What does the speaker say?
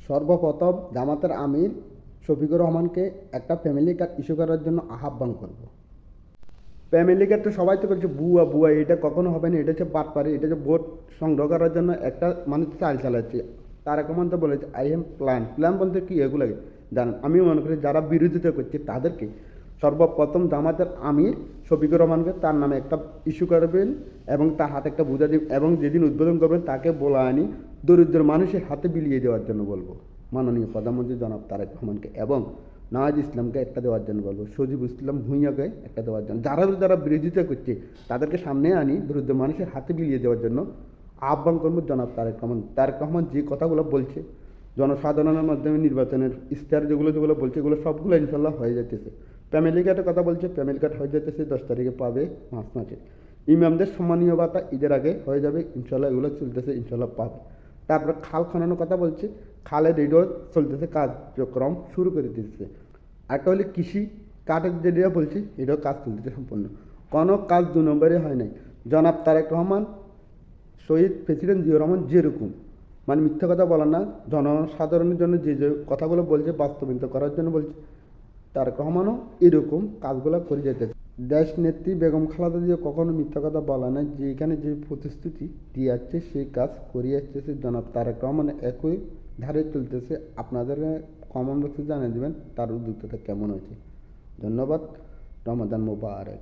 সর্বপ্রথম জামাতের আমির শফিকুর রহমানকে একটা ফ্যামিলি কার্ড ইস্যু করার জন্য আহ্বান করব। ফ্যামিলি কার্ড তো সবাই তো করছে বুয়া বুয়া, এটা কখনো হবে না, এটা হচ্ছে বাটপারি, এটা হচ্ছে ভোট সংগ্রহ করার জন্য একটা মানুষ চাল চালাচ্ছে। তারেক রহমান তো বলেছে আই হ্যাভ প্ল্যান। প্ল্যান বলতে কি এগুলোকে জানেন? আমি মনে করি যারা বিরোধিতা করছে তাদেরকে সর্বপ্রথম জামাতের আমির শফিকুর রহমানকে তার নামে একটা ইস্যু করবেন এবং তার হাতে একটা বুঝা দিন, এবং যেদিন উদ্বোধন করবেন তাকে বলা আনি দরিদ্র মানুষের হাতে বিলিয়ে দেওয়ার জন্য বলবো মাননীয় প্রধানমন্ত্রী জনাব তারেক রহমানকে, এবং নওয়াজ ইসলামকে একটা দেওয়ার জন্য বলবো, সজিব ইসলাম ভুঁইয়াকে একটা দেওয়ার জন্য, যারা যারা বিরোধিতা করছে তাদেরকে সামনে আনি দরিদ্র মানুষের হাতে বিলিয়ে দেওয়ার জন্য আহ্বান করবো জনাব তারেক রহমান। তারেক রহমান যে কথাগুলো বলছে জনসাধারণের মাধ্যমে নির্বাচনের ইশতেহার যেগুলো যেগুলো বলছে এগুলো সবগুলো ইনশাল্লাহ হয়ে যেতেছে। ফ্যামিলি কার্ডের কথা বলছে, ফ্যামিলি কার্ড হয়ে যেতেছে 10 তারিখে পাবে মার্চ মাসে। ইমামদের সম্মানীয় ভাতা ঈদের আগে হয়ে যাবে ইনশাল্লাহ, এগুলো চলতেছে ইনশাল্লাহ পাবে। তারপরে খাল খনানোর কথা বলছে, খালের এটাও চলতেছে, কার্যক্রম শুরু করে দিচ্ছে। একটা হলে কৃষি কাঠের যেটা বলছি এটাও কাজ চলতেছে সম্পূর্ণ, কোনো কাজ 2 নম্বরে হয় নাই। জনাব তারেক রহমান শহীদ প্রেসিডেন্ট জিয়াউর রহমান যেরকম মানে মিথ্যা কথা বলা না, জনসাধারণের জন্য যে যে কথাগুলো বলছে বাস্তবায়িত করার জন্য বলছে, তারেক রহমানও এরকম কাজগুলো করে যেতেছে। দেশ নেত্রী বেগম খালেদা জিয়া কখনো মিথ্যা কথা বলা না, যেখানে যে প্রতিশ্রুতি দিয়ে যাচ্ছে সেই কাজ করিয়ে আসতেছে জনাব তারেক রহমান, একই ধারে চলতেছে। আপনাদের কমেন্ট বক্সে জানিয়ে দেবেন তার উদ্যোক্তাটা কেমন হয়েছে। ধন্যবাদ। রমাদান মোবারক।